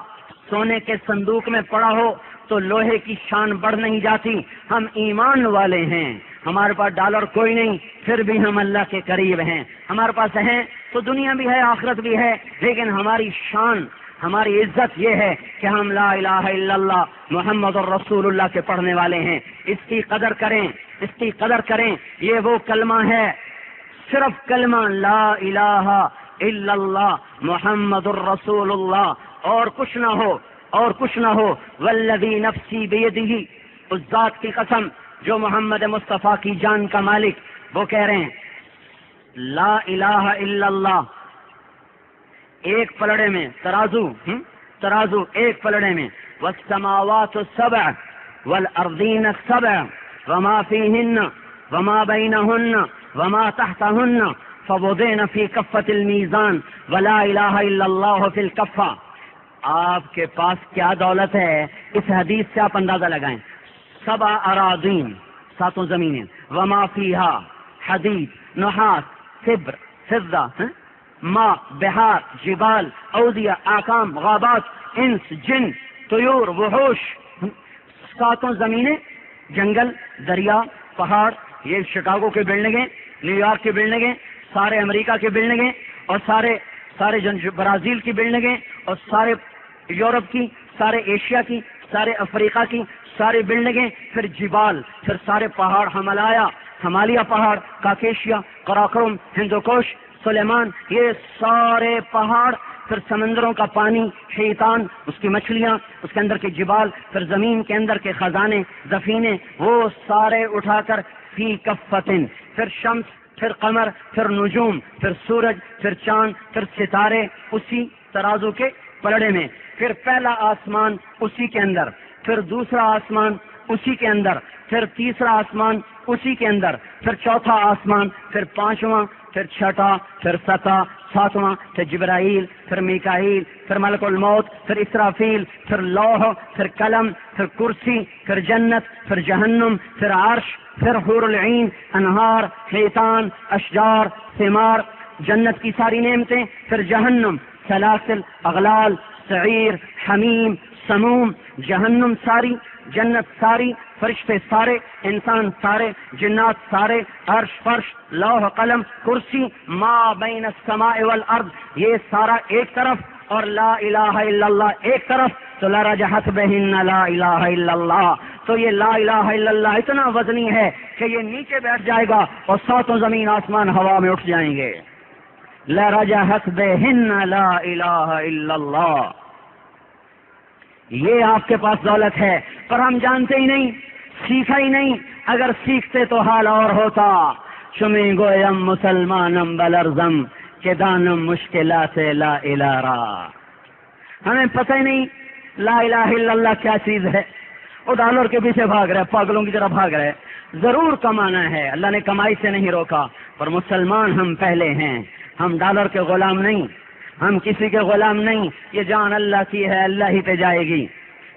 سونے کے صندوق میں پڑا ہو تو لوہے کی شان بڑھ نہیں جاتی۔ ہم ایمان والے ہیں، ہمارے پاس ڈالر کوئی نہیں، پھر بھی ہم اللہ کے قریب ہیں۔ ہمارے پاس ہیں تو دنیا بھی ہے، آخرت بھی ہے، لیکن ہماری شان، ہماری عزت یہ ہے کہ ہم لا الہ الا اللہ محمد الرسول اللہ کے پڑھنے والے ہیں۔ اس کی قدر کریں، اس کی قدر کریں۔ یہ وہ کلمہ ہے، صرف کلمہ لا الہ الا اللہ محمد الرسول اللہ، اور کچھ نہ ہو، اور کچھ نہ ہو۔ والذی نفسی بیدہ، اس ذات کی قسم جو محمد مصطفیٰ کی جان کا مالک، وہ کہہ رہے ہیں لا الہ الا اللہ ایک پلڑے میں، ترازو ایک پلڑے میں، والسماوات السبع والارضین السبع وما فیہن وما بینہن وما تحتہن فوضعن فی کفۃ المیزان ولا الہ الا اللہ فی الکفہ۔ آپ کے پاس کیا دولت ہے، اس حدیث سے آپ اندازہ لگائیں۔ سبع اراضین، ساتوں زمینیں، وما فیہا، حدید، نحاس، صبر، فضہ، ماء، بہار، جبال، اودیہ، آکام، غابات، انس، جن، طیور، وحوش، ساتوں زمینیں، جنگل، دریا، پہاڑ، یہ شکاگو کے بلڈنگیں، نیو یارک کی بلڈنگیں، سارے امریکہ کی بلڈنگیں، اور سارے برازیل کی بلڈنگیں، اور سارے یورپ کی، سارے ایشیا کی، سارے افریقہ کی ساری بلڈنگیں، پھر جبال، پھر سارے پہاڑ، ہمالیہ پہاڑ، کاکیشیا، قراقرم، ہندوکوش، سلیمان، یہ سارے پہاڑ، پھر سمندروں کا پانی، شیطان، اس کی مچھلیاں، اس کے اندر کے جبال، پھر زمین کے اندر کے خزانے، ذخیرے، وہ سارے اٹھا کر فی کفتن، پھر شمس، پھر قمر، پھر نجوم، پھر سورج، پھر چاند، پھر ستارے، اسی ترازو کے پلڑے میں، پھر پہلا آسمان اسی کے اندر، پھر دوسرا آسمان اسی کے اندر، پھر تیسرا آسمان اسی کے اندر، پھر چوتھا آسمان، پھر پانچواں، پھر چھٹا، پھر ساتواں، پھر جبرائیل، پھر میکائیل، پھر ملک الموت، پھر اسرافیل، پھر لوح، پھر قلم، پھر کرسی، پھر جنت، پھر جہنم، پھر عرش، پھر حور العین، انہار، حیتان، اشجار، ثمار، جنت کی ساری نعمتیں، پھر جہنم، سلاسل، اغلال، سعیر، حمیم، سموم، جہنم ساری، جنت ساری، فرشتے سارے، انسان سارے، جنات سارے، عرش، فرش، لوح، قلم، کرسی، ما بین السماء والارض، یہ سارا ایک طرف، اور لا الہ الا اللہ ایک طرف، تو لرجحت بہن لا الہ الا اللہ، تو یہ لا الہ الا اللہ اتنا وزنی ہے کہ یہ نیچے بیٹھ جائے گا اور ساتوں زمین آسمان ہوا میں اٹھ جائیں گے۔ لرجحت بہن لا الہ الا اللہ، یہ آپ کے پاس دولت ہے، پر ہم جانتے ہی نہیں، سیکھا ہی نہیں۔ اگر سیکھتے تو حال اور ہوتا۔ چمی گویم مسلمانم بلرزم کہ دانم مشکلات لا الہ را، ہمیں پتہ ہی نہیں لا الہ الا اللہ کیا چیز ہے۔ وہ ڈالر کے پیچھے بھاگ رہے، پاگلوں کی طرح بھاگ رہے۔ ضرور کمانا ہے، اللہ نے کمائی سے نہیں روکا، پر مسلمان ہم پہلے ہیں، ہم ڈالر کے غلام نہیں، ہم کسی کے غلام نہیں۔ یہ جان اللہ کی ہے، اللہ ہی پہ جائے گی۔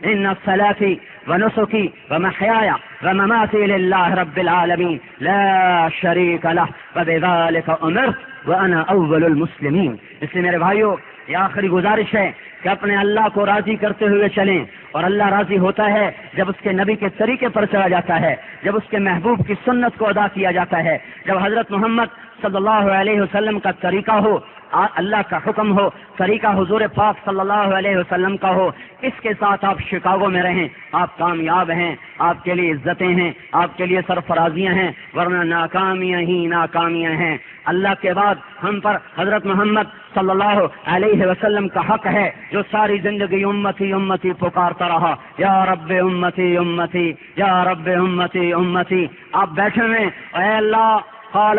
ان صلاتی ونسکی ومحیایا ومماتی للہ رب العالمین لا شریک لہ وبذالک امرت وانا اول المسلمین۔ اس لیے میرے بھائیو، یہ آخری گزارش ہے کہ اپنے اللہ کو راضی کرتے ہوئے چلیں، اور اللہ راضی ہوتا ہے جب اس کے نبی کے طریقے پر چلا جاتا ہے، جب اس کے محبوب کی سنت کو ادا کیا جاتا ہے، جب حضرت محمد صلی اللہ علیہ وسلم کا طریقہ ہو، اللہ کا حکم ہو، طریقہ حضور پاک صلی اللہ علیہ وسلم کا ہو، اس کے ساتھ آپ شکاگو میں رہیں، آپ کامیاب ہیں، آپ کے لیے عزتیں ہیں، آپ کے لیے سرفرازیاں ہیں، ورنہ ناکامیاں ہی ناکامیاں ہیں۔ اللہ کے بعد ہم پر حضرت محمد صلی اللہ علیہ وسلم کا حق ہے، جو ساری زندگی امتی امتی پکارتا رہا، یا رب امتی امتی، یا رب امتی امتی۔ آپ بیٹھے ہوئے، اے اللہ، قال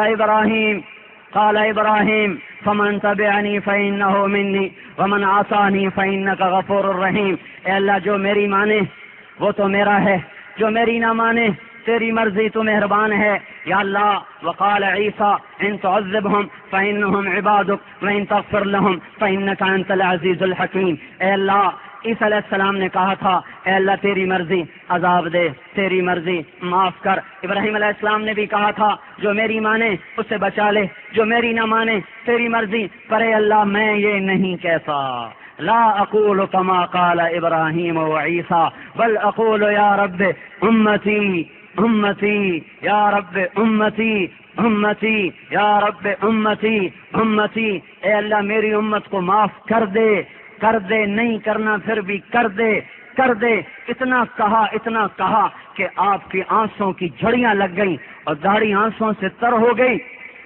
ابراہیم فمن تبعنی فانہ منی ومن عصانی فانک غفور الرحیم۔ اے اللہ، جو میری مانے وہ تو میرا ہے، جو میری نہ مانے تیری مرضی، تو مہربان ہے یا اللہ۔ وقال عیسیٰ ان تعذبهم فانهم عبادک وان تغفر لهم فانک انت العزیز الحکیم۔ اے اللہ، عیسیٰ علیہ السلام نے کہا تھا اے اللہ تیری مرضی عذاب دے، تیری مرضی معاف کر۔ ابراہیم علیہ السلام نے بھی کہا تھا جو میری مانے اسے بچا لے، جو میری نہ مانے تیری مرضی، پر اے اللہ میں یہ نہیں کہتا، لا اقول کما قال ابراہیم و عیسیٰ بل اقول یا رب امتی امتی یا رب امتی امتی یا رب امتی امتی، اے اللہ میری امت کو معاف کر دے، کر دے، نہیں کرنا پھر بھی کر دے، کر دے۔ اتنا کہا کہ آپ کی آنسوں کی جھڑیاں لگ گئیں اور داڑھی آنسوں سے تر ہو گئی۔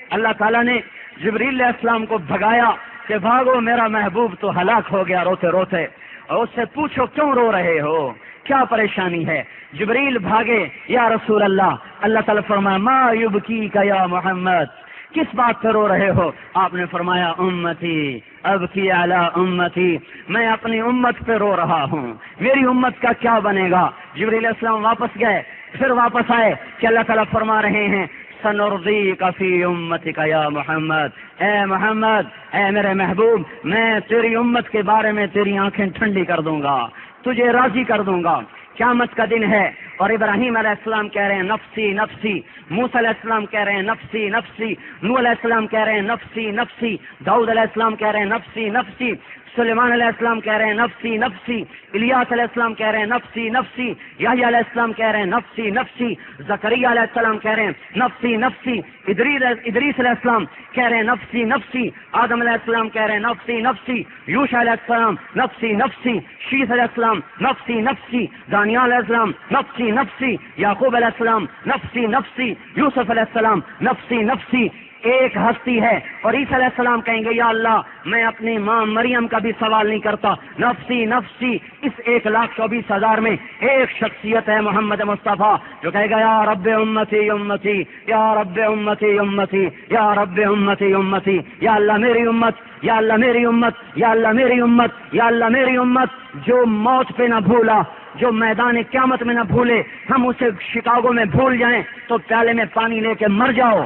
اللہ تعالیٰ نے جبریل علیہ السلام کو بھگایا کہ بھاگو میرا محبوب تو ہلاک ہو گیا روتے روتے، اور اس سے پوچھو کیوں رو رہے ہو، کیا پریشانی ہے؟ جبریل بھاگے، یا رسول اللہ، اللہ تعالیٰ فرمایا ما یبکیک یا محمد، کس بات پہ رو رہے ہو؟ آپ نے فرمایا امتی ابکی علی امتی، میں اپنی امت پہ رو رہا ہوں، میری امت کا کیا بنے گا؟ جبریل علیہ السلام واپس گئے، پھر واپس آئے کہ اللہ تعالیٰ فرما رہے ہیں سنرضیک فی امتک یا محمد، اے محمد، اے میرے محبوب، میں تیری امت کے بارے میں تیری آنکھیں ٹھنڈی کر دوں گا، تجھے راضی کر دوں گا۔ قیامت کا دن ہے اور ابراہیم علیہ السلام کہہ رہے ہیں نفسی نفسی، موسیٰ علیہ السلام کہہ رہے ہیں نفسی نفسی، نوح علیہ السلام کہہ رہے ہیں نفسی نفسی، داؤد علیہ السلام کہہ رہے ہیں نفسی نفسی، سلیمان علیہ السلام کہہ رہے ہیں نفسی نفسی، الیاس علیہ السلام کہہ رہے ہیں نفسی نفسی، یحییٰ علیہ السلام کہہ رہے ہیں نفسی نفسی، زکریا علیہ السلام کہہ رہے ہیں نفسی نفسی، ادریس علیہ السلام کہہ رہے ہیں نفسی نفسی، آدم علیہ السلام کہہ رہے ہیں نفسی نفسی، یوشع علیہ السلام نفسی نفسی، شیث علیہ السلام نفسی نفسی، دانیال علیہ السلام نفسی نفسی، یعقوب علیہ السلام نفسی نفسی، یوسف علیہ السلام نفسی نفسی۔ ایک ہستی ہے اور عیسیٰ علیہ السلام کہیں گے یا اللہ میں اپنی ماں مریم کا بھی سوال نہیں کرتا، نفسی نفسی۔ اس 1,24,000 میں ایک شخصیت ہے محمد مصطفیٰ جو کہے گا یا رب امتی امتی، یا رب امتی امتی، یا رب امتی امتی، یا اللہ میری امت، یا اللہ میری امت، یا اللہ میری امت، یا اللہ میری امت۔ جو موت پہ نہ بھولا، جو میدان قیامت میں نہ بھولے، ہم اسے شکاگو میں بھول جائیں تو پیالے میں پانی لے کے مر جاؤ،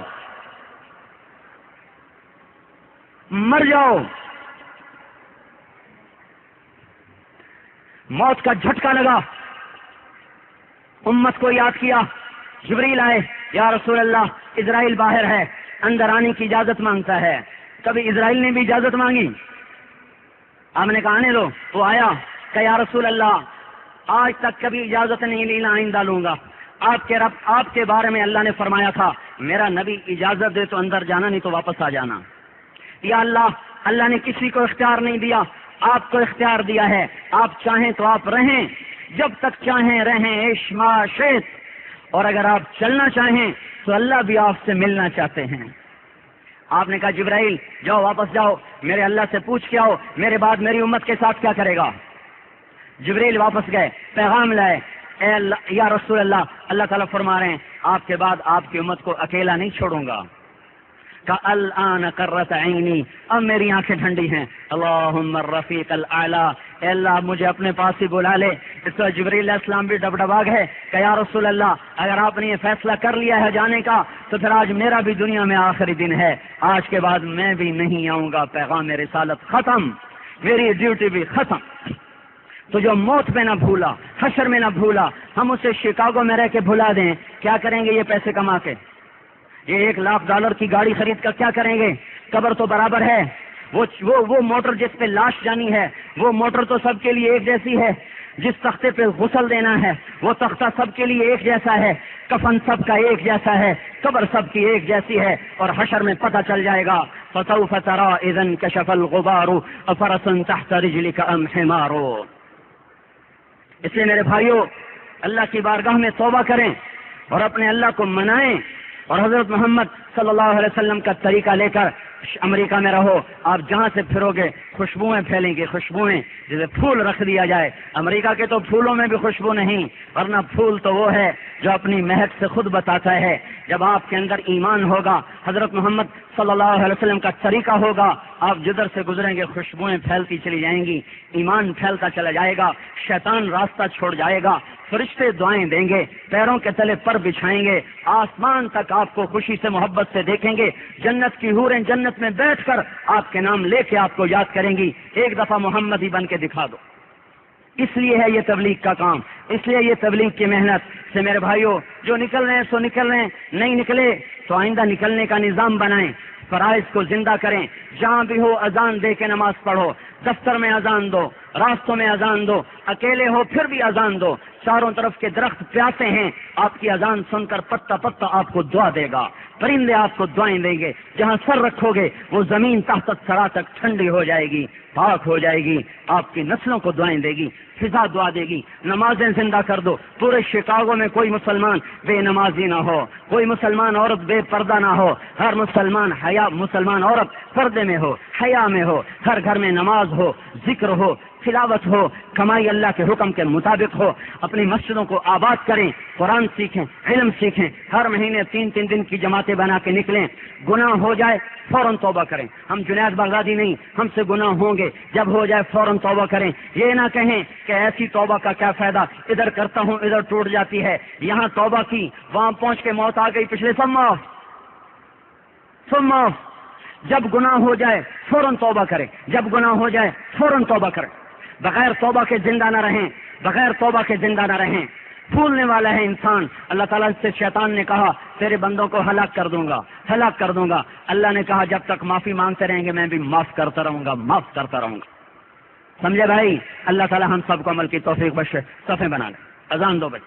مر جاؤ۔ موت کا جھٹکا لگا، امت کو یاد کیا، جبریل آئے، یا رسول اللہ اسرائیل باہر ہے، اندر آنے کی اجازت مانگتا ہے۔ کبھی اسرائیل نے بھی اجازت مانگی؟ آپ نے کہا آنے دو، وہ آیا کہ یا رسول اللہ آج تک کبھی اجازت نہیں لی، نہ آئندہ لوں گا۔ آپ کے بارے میں اللہ نے فرمایا تھا میرا نبی اجازت دے تو اندر جانا، نہیں تو واپس آ جانا۔ یا اللہ نے کسی کو اختیار نہیں دیا، آپ کو اختیار دیا ہے، آپ چاہیں تو آپ رہیں، جب تک چاہیں رہیں، عیش ما شئت، اور اگر آپ چلنا چاہیں تو اللہ بھی آپ سے ملنا چاہتے ہیں۔ آپ نے کہا جبرائیل جاؤ، واپس جاؤ، میرے اللہ سے پوچھ کے آؤ میرے بعد میری امت کے ساتھ کیا کرے گا۔ جبرائیل واپس گئے، پیغام لائے، اے اللہ یا رسول اللہ، اللہ تعالیٰ فرما رہے ہیں آپ کے بعد آپ کی امت کو اکیلا نہیں چھوڑوں گا۔ الآن قرۃ عینی، اب میری آنکھیں ٹھنڈی ہیں۔ اللہم الرفیق الاعلیٰ، اے اللہ مجھے اپنے پاس ہی بلا لے۔ اس پر جبریل علیہ السلام بھی ڈبڈبا گئے کہ یا رسول اللہ اگر آپ نے یہ فیصلہ کر لیا ہے جانے کا تو پھر آج میرا بھی دنیا میں آخری دن ہے، آج کے بعد میں بھی نہیں آؤں گا، پیغام رسالت ختم، میری ڈیوٹی بھی ختم۔ تو جو موت میں نہ بھولا، حشر میں نہ بھولا، ہم اسے شکاگو میں رہ کے بھلا دیں، کیا کریں گے یہ پیسے کما کے؟ یہ $1,00,000 کی گاڑی خرید کر کیا کریں گے؟ قبر تو برابر ہے، وہ موٹر جس پہ لاش جانی ہے، وہ موٹر تو سب کے لیے ایک جیسی ہے، جس تختے پہ غسل دینا ہے وہ تختہ سب کے لیے ایک جیسا ہے، کفن سب کا ایک جیسا ہے، قبر سب کی ایک جیسی ہے، اور حشر میں پتہ چل جائے گا فسوف ترى اذا انكشف الغبار افرس تحت رجلك ام حمار۔ اس لیے میرے بھائیوں اللہ کی بارگاہ میں توبہ کریں اور اپنے اللہ کو منائیں، اور حضرت محمد صلی اللہ علیہ وسلم کا طریقہ لے کر امریکہ میں رہو، آپ جہاں سے پھرو گے خوشبوئیں پھیلیں گی، خوشبوئیں جسے پھول رکھ دیا جائے۔ امریکہ کے تو پھولوں میں بھی خوشبو نہیں، ورنہ پھول تو وہ ہے جو اپنی مہک سے خود بتاتا ہے۔ جب آپ کے اندر ایمان ہوگا، حضرت محمد صلی اللہ علیہ وسلم کا طریقہ ہوگا، آپ جدھر سے گزریں گے خوشبوئیں پھیلتی چلی جائیں گی، ایمان پھیلتا چلا جائے گا، شیطان راستہ چھوڑ جائے گا، فرشتے دعائیں دیں گے، پیروں کے تلے پر بچھائیں گے، آسمان تک آپ کو خوشی سے محبت سے دیکھیں گے، جنت کی حوریں جنت میں بیٹھ کر آپ کے نام لے کے آپ کو یاد کریں گی۔ ایک دفعہ محمد ہی بن کے دکھا دو، اس لیے ہے یہ تبلیغ کا کام، اس لیے یہ تبلیغ کی محنت سے میرے بھائیوں جو نکل رہے ہیں سو نکل رہے ہیں، نہیں نکلے تو آئندہ نکلنے کا نظام بنائیں، فرائض کو زندہ کریں، جہاں بھی ہو اذان دے کے نماز پڑھو، دفتر میں اذان دو، راستوں میں اذان دو، اکیلے ہو پھر بھی اذان دو، چاروں طرف کے درخت پیاسے ہیں، آپ کی اذان سن کر پتا پتا آپ کو دعا دے گا، پرندے آپ کو دعائیں دیں گے، جہاں سر رکھو گے وہ زمین تحت ثرا تک ٹھنڈی ہو جائے گی، پاک ہو جائے گی، آپ کی نسلوں کو دعائیں دے گی، فضا دعا دے گی۔ نمازیں زندہ کر دو، پورے شکاگو میں کوئی مسلمان بے نمازی نہ ہو، کوئی مسلمان عورت بے پردہ نہ ہو، ہر مسلمان عورت پردے میں ہو، حیا میں ہو، ہر گھر میں نماز ہو، ذکر ہو، تلاوت ہو، کمائی اللہ کے حکم کے مطابق ہو، اپنی مسجدوں کو آباد کریں، قرآن سیکھیں، علم سیکھیں، ہر مہینے 3 دن کی جماعتیں بنا کے نکلیں، گناہ ہو جائے فوراً توبہ کریں، ہم جنید بغدادی نہیں، ہم سے گناہ ہوں گے، جب ہو جائے فوراً توبہ کریں، یہ نہ کہیں کہ ایسی توبہ کا کیا فائدہ، ادھر کرتا ہوں ادھر ٹوٹ جاتی ہے، یہاں توبہ کی وہاں پہنچ کے موت آ گئی، پچھلے سب معاف۔ جب گناہ ہو جائے فوراً توبہ کریں، جب گناہ ہو جائے فوراً توبہ کریں، بغیر توبہ کے زندہ نہ رہیں، بغیر توبہ کے زندہ نہ رہیں، پھولنے والا ہے انسان۔ اللہ تعالیٰ سے شیطان نے کہا تیرے بندوں کو ہلاک کر دوں گا، ہلاک کر دوں گا، اللہ نے کہا جب تک معافی مانگتے رہیں گے میں بھی معاف کرتا رہوں گا، معاف کرتا رہوں گا۔ سمجھے بھائی؟ اللہ تعالیٰ ہم سب کو عمل کی توفیق بخشے۔ صفیں بنا لیں، اذان دو بھائی۔